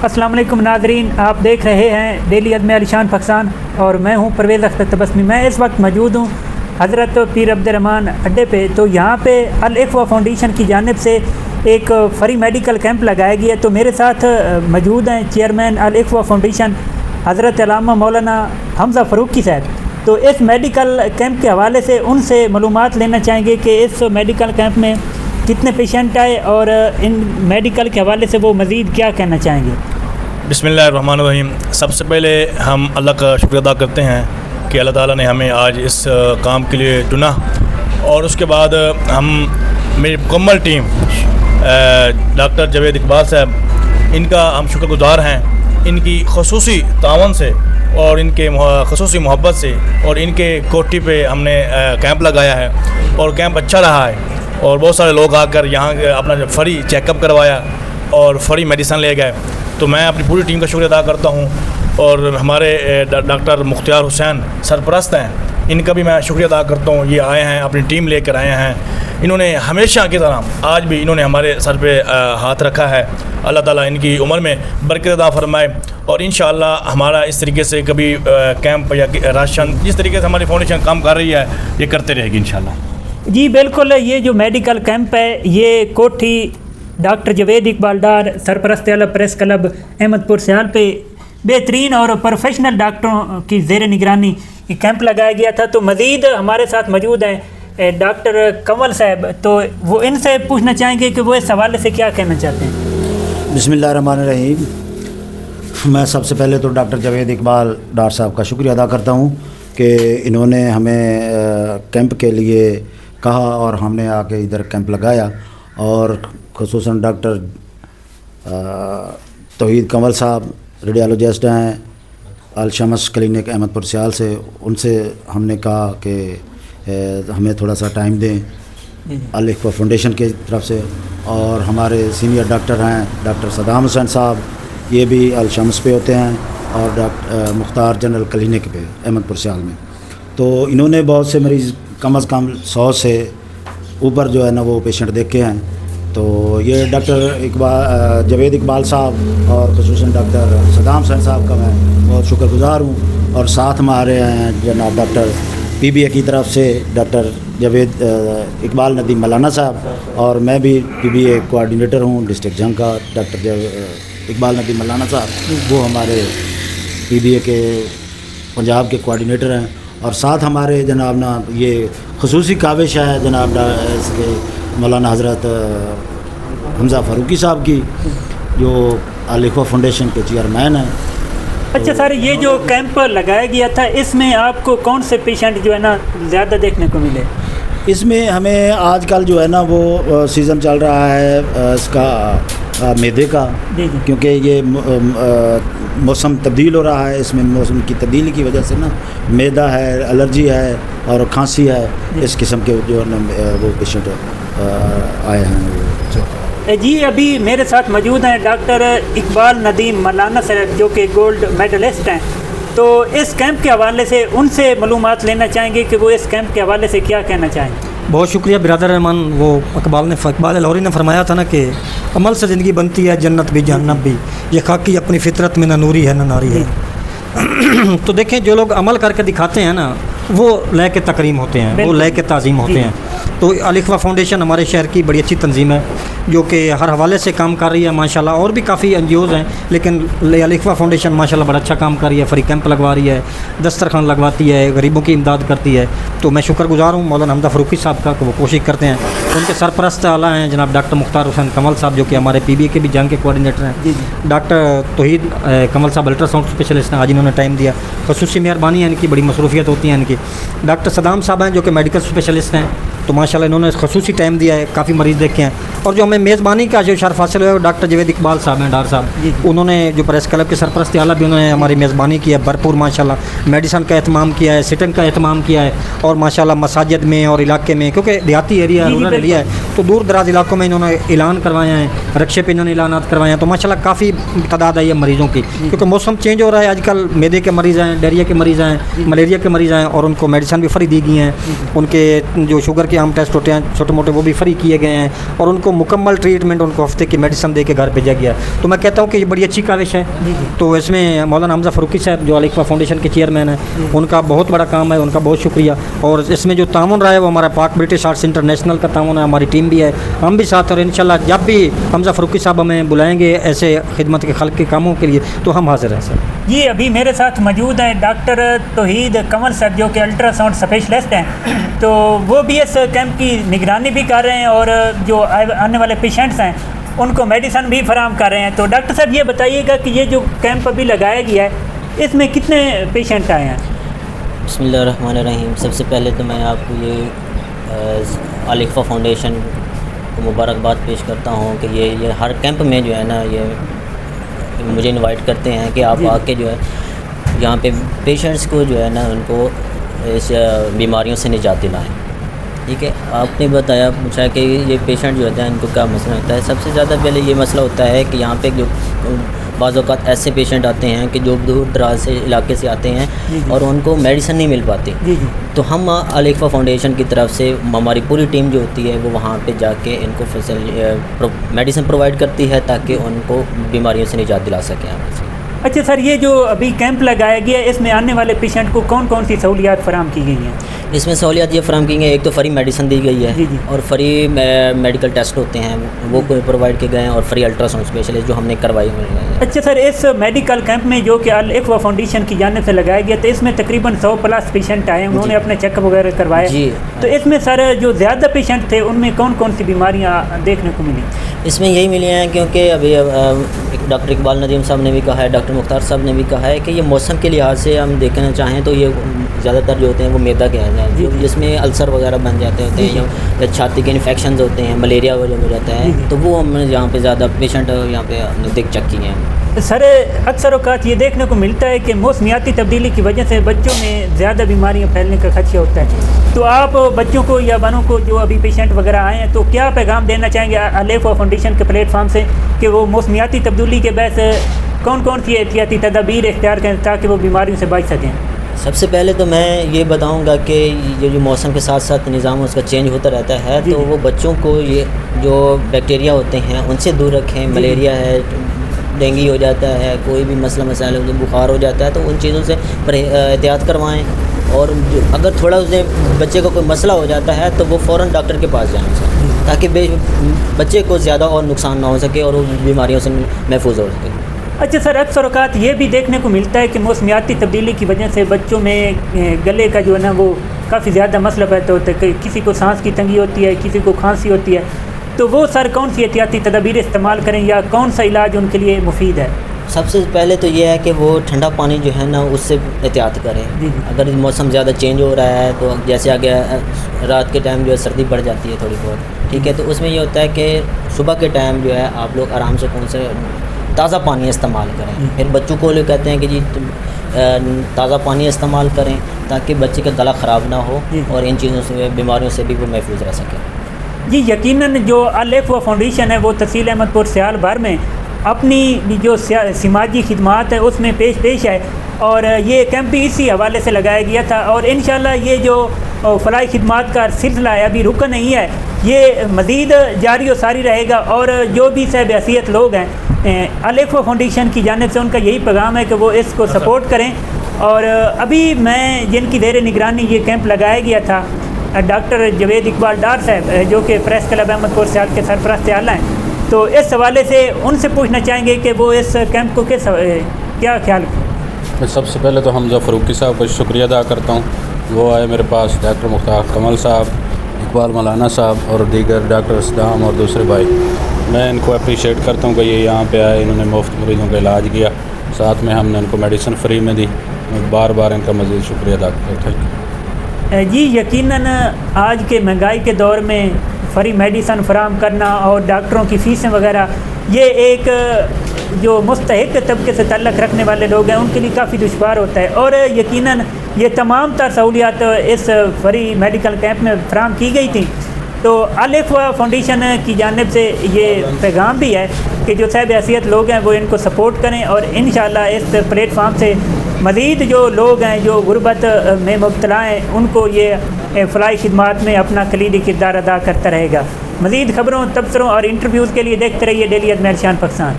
السلام علیکم ناظرین، آپ دیکھ رہے ہیں ڈیلی عدم علی شان پاکستان اور میں ہوں پرویز اختر تبسمی۔ میں اس وقت موجود ہوں حضرت پیر عبد الرحمن اڈے پہ۔ تو یہاں پہ الاخوہ فاؤنڈیشن کی جانب سے ایک فری میڈیکل کیمپ لگایا گیا ہے۔ تو میرے ساتھ موجود ہیں چیئرمین الاخوہ فاؤنڈیشن حضرت علامہ مولانا حمزہ فاروقی صاحب۔ تو اس میڈیکل کیمپ کے حوالے سے ان سے معلومات لینا چاہیں گے کہ اس میڈیکل کیمپ میں کتنے پیشنٹ آئے اور ان میڈیکل کے حوالے سے وہ مزید کیا کہنا چاہیں گے۔ بسم اللہ الرحمن الرحیم۔ سب سے پہلے ہم اللہ کا شکر ادا کرتے ہیں کہ اللہ تعالیٰ نے ہمیں آج اس کام کے لیے چنا، اور اس کے بعد ہم میری مکمل ٹیم ڈاکٹر جاوید اقبال صاحب، ان کا ہم شکر گزار ہیں۔ ان کی خصوصی تعاون سے اور ان کے خصوصی محبت سے اور ان کے کوٹھی پہ ہم نے کیمپ لگایا ہے، اور کیمپ اچھا رہا ہے، اور بہت سارے لوگ آ کر یہاں اپنا فری چیک اپ کروایا اور فری میڈیسن لے گئے۔ تو میں اپنی پوری ٹیم کا شکریہ ادا کرتا ہوں، اور ہمارے ڈاکٹر مختار حسین سرپرست ہیں، ان کا بھی میں شکریہ ادا کرتا ہوں۔ یہ آئے ہیں، اپنی ٹیم لے کر آئے ہیں، انہوں نے ہمیشہ کی طرح آج بھی انہوں نے ہمارے سر پہ ہاتھ رکھا ہے۔ اللہ تعالیٰ ان کی عمر میں برکت عطا فرمائے، اور انشاءاللہ ہمارا اس طریقے سے کبھی کیمپ یا راشن جس طریقے سے ہماری فاؤنڈیشن کام کر رہی ہے یہ کرتے رہے گی انشاءاللہ۔ جی بالکل، یہ جو میڈیکل کیمپ ہے یہ کوٹھی ڈاکٹر جاوید اقبال ڈار سرپرست اعلیٰ پریس کلب احمد پور سیال پہ بہترین اور پروفیشنل ڈاکٹروں کی زیر نگرانی یہ کیمپ لگایا گیا تھا۔ تو مزید ہمارے ساتھ موجود ہیں ڈاکٹر کنول صاحب، تو وہ ان سے پوچھنا چاہیں گے کہ وہ اس حوالے سے کیا کہنا چاہتے ہیں۔ بسم اللہ الرحمن الرحیم۔ میں سب سے پہلے تو ڈاکٹر جاوید اقبال ڈار صاحب کا شکریہ ادا کرتا ہوں کہ انہوں نے ہمیں کیمپ کے لیے کہا اور ہم نے آ کے ادھر کیمپ لگایا، اور خصوصاً ڈاکٹر توحید کنول صاحب ریڈیالوجسٹ ہیں الشمس کلینک احمد پور سیال سے، ان سے ہم نے کہا کہ ہمیں تھوڑا سا ٹائم دیں الاخوہ فاؤنڈیشن کی طرف سے، اور ہمارے سینئر ڈاکٹر ہیں ڈاکٹر صدام حسین صاحب، یہ بھی الشمس پہ ہوتے ہیں، اور ڈاکٹر مختار جنرل کلینک پہ احمد پور سیال میں۔ تو انہوں نے بہت سے مریض کم از کم 100 سے اوپر جو ہے نا وہ پیشنٹ دیکھے ہیں۔ تو یہ ڈاکٹر جاوید اقبال صاحب اور خصوصاً ڈاکٹر صدام حسین صاحب کا میں بہت شکر گزار ہوں، اور ساتھ ہمارے ہیں جناب ڈاکٹر پی بی اے کی طرف سے ڈاکٹر جاوید اقبال ندیم مولانا صاحب، اور میں بھی پی بی اے کوآرڈینیٹر ہوں ڈسٹرکٹ جنگ کا۔ ڈاکٹر اقبال ندیم مولانا صاحب وہ ہمارے پی بی اے کے پنجاب کے کوآرڈینیٹر ہیں، اور ساتھ ہمارے جناب نا یہ خصوصی کاوش ہے جناب اس کے مولانا حضرت حمزہ فاروقی صاحب کی، جو الاخوہ فاؤنڈیشن کے چیئرمین ہیں۔ اچھا سر، یہ جو کیمپ لگایا گیا تھا اس میں آپ کو کون سے پیشنٹ جو ہے نا زیادہ دیکھنے کو ملے؟ اس میں ہمیں آج کل جو ہے نا وہ سیزن چل رہا ہے اس کا معدے کا، کیونکہ یہ موسم تبدیل ہو رہا ہے، اس میں موسم کی تبدیلی کی وجہ سے نا معدہ ہے، الرجی ہے اور کھانسی ہے، اس قسم کے جو وہ پیشنٹ آئے ہیں۔ جی ابھی میرے ساتھ موجود ہیں ڈاکٹر اقبال ندیم مولانا صاحب جو کہ گولڈ میڈلسٹ ہیں۔ تو اس کیمپ کے حوالے سے ان سے معلومات لینا چاہیں گے کہ وہ اس کیمپ کے حوالے سے کیا کہنا چاہیں۔ بہت شکریہ برادر رحمان۔ وہ اقبال لاہوری نے فرمایا تھا نا کہ عمل سے زندگی بنتی ہے، جنت بھی جہنم بھی، یہ خاکی اپنی فطرت میں نہ نوری ہے نہ ناری ہے۔ تو دیکھیں جو لوگ عمل کر کے دکھاتے ہیں نا وہ لے کے تکریم ہوتے ہیں، وہ لے کے تعظیم ہوتے ہیں۔ تو الاخوہ فاؤنڈیشن ہمارے شہر کی بڑی اچھی تنظیم ہے جو کہ ہر حوالے سے کام کر رہی ہے ماشاءاللہ، اور بھی کافی این جی اوز ہیں، لیکن الاخوہ فاؤنڈیشن ماشاءاللہ بڑا اچھا کام کر رہی ہے، فری کیمپ لگوا رہی ہے، دسترخوان لگواتی ہے، غریبوں کی امداد کرتی ہے۔ تو میں شکر گزار ہوں مولانا حمزہ فاروقی صاحب کا کہ وہ کوشش کرتے ہیں۔ ان کے سرپرست اعلیٰ ہیں جناب ڈاکٹر مختار حسین کنول صاحب جو کہ ہمارے پی بی اے کے بھی جنگ کے کوآرڈینیٹر ہیں۔ ڈاکٹر توحید کنول صاحب الٹرا ساؤنڈ اسپیشلسٹ ہیں، آج انہوں نے ٹائم دیا، خصوصی مہربانی ہے ان کی، بڑی مصروفیت ہوتی ہیں ان کی۔ ڈاکٹر صدام صاحب ہیں جو کہ میڈیکل اسپیشلسٹ ہیں، تو ماشاءاللہ انہوں نے خصوصی ٹائم دیا ہے، کافی مریض دیکھے ہیں۔ اور جو ہمیں میزبانی کا جو شرف حاصل ہوا ہے وہ ڈاکٹر جاوید اقبال صاحب ہیں ڈار صاحب، انہوں نے جو پریس کلب کے سرپرست اعلیٰ بھی انہوں نے ہماری میزبانی کی ہے بھرپور ماشاءاللہ، میڈیسن کا اہتمام کیا ہے، سٹنگ کا اہتمام کیا ہے، اور ماشاءاللہ مساجد میں اور علاقے میں، کیونکہ دیہاتی ایریا رورل ایریا ہے تو دور دراز علاقوں میں انہوں نے اعلان کروائے ہیں، رکشے پہ انہوں نے اعلانات کروائے ہیں۔ تو ماشاءاللہ کافی تعداد ہے یہ مریضوں کی، کیونکہ موسم چینج ہو رہا ہے، آج کل معدے کے مریض ہیں، ڈائریا کے مریض ہیں، ملیریا کے مریض ہیں، اور ان کو میڈیسن بھی فری دی گئی ہیں، ان کے جو شوگر के आम टेस्ट होते हैं छोटे मोटे, वो भी फ्री किए गए हैं और उनको मुकम्मल ट्रीटमेंट, उनको हफ्ते की मेडिसिन दे के घर भेजा गया। तो मैं कहता हूँ कि ये बड़ी अच्छी काविश है। तो इसमें मौलाना हमजा फ़ारूकी साहब जो अल इक़्फ़ा फाउंडेशन के चेयरमैन हैं, उनका बहुत बड़ा काम है, उनका बहुत शुक्रिया। और इसमें जो ताउन रहा है वो हमारा पाक ब्रिटिश आर्ट्स इंटरनेशनल का ताउन है, हमारी टीम भी है, हम भी साथ, और इंशाल्लाह जब भी हमजा फ़ारूकी साहब हमें बुलाएंगे ऐसे खिदमत के खल्क़ के कामों के लिए तो हम हाज़िर हैं सर। जी, अभी मेरे साथ मौजूद हैं डॉक्टर तौहीद कंवल साहब जो कि अल्ट्रासाउंड स्पेशलिस्ट हैं। तो वो भी इस कैंप की निगरानी भी कर रहे हैं और जो आने वाले पेशेंट्स हैं उनको मेडिसिन भी फराहम कर रहे हैं। तो डॉक्टर साहब ये बताइएगा कि ये जो कैंप अभी लगाया गया है इसमें कितने पेशेंट आए हैं? बिस्मिल्लाहिर्रहमानिर्रहीम। सबसे पहले तो मैं आपको ये अल इक़्फ़ा फाउंडेशन को मुबारकबाद पेश करता हूँ कि ये हर कैंप में जो है ना ये मुझे इनवाइट करते हैं कि आप आके जो है यहाँ पे पेशेंट्स को जो है ना उनको इस बीमारियों से निजात दिलाएं। ठीक है, आपने बताया पूछा कि ये पेशेंट जो होते हैं इनको क्या मसला होता है। सबसे ज़्यादा पहले ये मसला होता है कि यहाँ पे जो बाज़ औक़ात ऐसे पेशेंट आते हैं कि जो दूर दराज से इलाके से आते हैं और उनको मेडिसिन नहीं मिल पाती। तो हम अल इक़्फ़ा फाउंडेशन की तरफ से हमारी पूरी टीम जो होती है वो वहाँ पे जाके इनको मेडिसिन प्रोवाइड करती है ताकि उनको बीमारियों से निजात दिला सकें। अच्छा सर, ये जो अभी कैंप लगाया गया है इसमें आने वाले पेशेंट को कौन कौन सी सहूलियात फराहम की गई हैं? इसमें सहूलियात ये फराहम की गई है, एक तो फ्री मेडिसिन दी गई है और फ्री मेडिकल टेस्ट होते हैं वो प्रोवाइड किए गए हैं और फ्री अल्ट्रासाउंड स्पेशलिस्ट जो हमने करवाई हुई है। अच्छा सर, इस मेडिकल कैंप में जो कि अल इक़्फ़ा फाउंडेशन की जानिब से लगाया गया तो इसमें तकरीबन 100+ पेशेंट आए, उन्होंने अपने चेकअप वगैरह करवाए जी। तो इसमें सर जो ज़्यादा पेशेंट थे उनमें कौन कौन सी बीमारियाँ देखने को मिली? इसमें यही मिली हैं क्योंकि अभी डॉक्टर इकबाल नदीम साहब ने भी कहा है, डॉक्टर मुख्तार साहब ने भी कहा है कि ये मौसम के लिहाज से हम देखना चाहें तो ये ज़्यादातर जो होते हैं वो मैदा के हैं जिसमें अल्सर वगैरह बन जाते होते हैं या छाती के इन्फेक्शन होते हैं, मलेरिया वगैरह हो जाता है, तो वो हमने यहाँ पे ज़्यादा पेशेंट यहाँ पे हमने देख चुकी हैं। सर अक्सर औक़ात ये देखने को मिलता है कि मौसमियाती तब्दीली की वजह से बच्चों में ज़्यादा बीमारियाँ फैलने का खदशा होता है। तो आप बच्चों को या बड़ों को जो अभी पेशेंट वगैरह आए हैं तो क्या पैगाम देना चाहेंगे अल इक़्फ़ा फाउंडेशन के प्लेटफार्म से कि वो मौसमियाती तब्दीली के बहस कौन कौन सी एहतियाती तदाबीर इख्तियार करें ताकि वो बीमारियों से बच सकें? सबसे पहले तो मैं ये बताऊंगा कि ये जो मौसम के साथ साथ निज़ाम उसका चेंज होता रहता है तो वो बच्चों को ये जो बैक्टीरिया होते हैं उनसे दूर रखें। मलेरिया है, डेंगू हो जाता है, कोई भी मसला मसाइल हो, बुखार हो जाता है तो उन चीज़ों से एहतियात करवाएं। और अगर थोड़ा उसे बच्चे को कोई मसला हो जाता है तो वो फ़ौरन डॉक्टर के पास जाएँ ताकि बच्चे को ज़्यादा और नुकसान ना हो सके और वो बीमारियों से महफूज हो सके। अच्छा सर, अक्सर औक़ात ये भी देखने को मिलता है कि मौसमियाती तब्दीली की वजह से बच्चों में गले का जो है ना वो काफ़ी ज़्यादा मसला पैदा होता है, किसी को सांस की तंगी होती है, किसी को खांसी होती है, तो वो सर कौन सी एहतियाती तदाबीर इस्तेमाल करें या कौन सा इलाज उनके लिए मुफीद है? सबसे पहले तो ये है कि वो ठंडा पानी जो है ना उससे एहतियात करें। अगर मौसम ज़्यादा चेंज हो रहा है तो जैसे आगे रात के टाइम जो है सर्दी बढ़ जाती है थोड़ी बहुत, ठीक है, तो उसमें ये होता है कि सुबह के टाइम जो है आप लोग आराम से कौन से ताज़ा पानी इस्तेमाल करें। फिर बच्चों को लोग कहते हैं कि जी ताज़ा पानी इस्तेमाल करें ताकि बच्चे का गला ख़राब ना हो और इन चीज़ों से बीमारियों से भी वो महफूज रह सके। जी यकीनन जो अल इक़्फ़ा फाउंडेशन है वो तहसील अहमदपुर सियाल भर में अपनी जो समाजी खिदमात है उसमें पेश है और ये कैंप भी इसी हवाले से लगाया गया था और इंशाल्लाह ये जो फलाही खिदमात का सिलसिला है अभी रुका नहीं है, ये मज़ीद जारी और सारी रहेगा। और जो भी साहिब हैसियत लोग हैं अल इक़्फ़ा फाउंडेशन की जानिब से उनका यही पैगाम है कि वो इसको सपोर्ट करें। और अभी मैं जिनकी ज़ेर निगरानी ये कैंप लगाया गया था डॉक्टर जवेद इकबाल डार साहब जो कि प्रेस क्लब अहमदपुर सियाल के सरपरस्त आला हैं, तो इस हवाले से उनसे पूछना चाहेंगे कि वो इस कैंप को क्या ख्याल? मैं सबसे पहले तो हमजा फ़ारूकी साहब का शुक्रिया अदा करता हूँ, वो आए मेरे पास, डॉक्टर मुख्तार कमल साहब, इकबाल मौलाना साहब और दीगर डॉक्टर सदाम और दूसरे भाई, मैं इनको अप्रिशिएट करता हूँ कि ये यहाँ पे आए, इन्होंने मुफ्त मरीज़ों का इलाज किया, साथ में हमने इनको मेडिसिन फ्री में दी। मैं बार बार इनका मज़ीद शुक्रिया अदा करता हूँ। जी यकीनन आज के महंगाई के दौर में फ्री मेडिसिन फराहम करना और डॉक्टरों की फ़ीसें वगैरह ये एक जो मुस्तहिक तबके से ताल्लुक़ रखने वाले लोग हैं उनके लिए काफ़ी दुश्वार होता है। और यकीनन ये तमाम तर सहूलियात इस फ्री मेडिकल कैंप में फराहम की गई थी। تو الاقوا فاؤنڈیشن کی جانب سے یہ پیغام بھی ہے کہ جو صاحب حیثیت لوگ ہیں وہ ان کو سپورٹ کریں، اور انشاءاللہ اس پلیٹ فارم سے مزید جو لوگ ہیں جو غربت میں مبتلا ہیں ان کو یہ فلاحی خدمات میں اپنا کلیدی کردار ادا کرتا رہے گا۔ مزید خبروں، تبصروں اور انٹرویوز کے لیے دیکھتے رہیے ڈیلی ازمیر شان پاکستان۔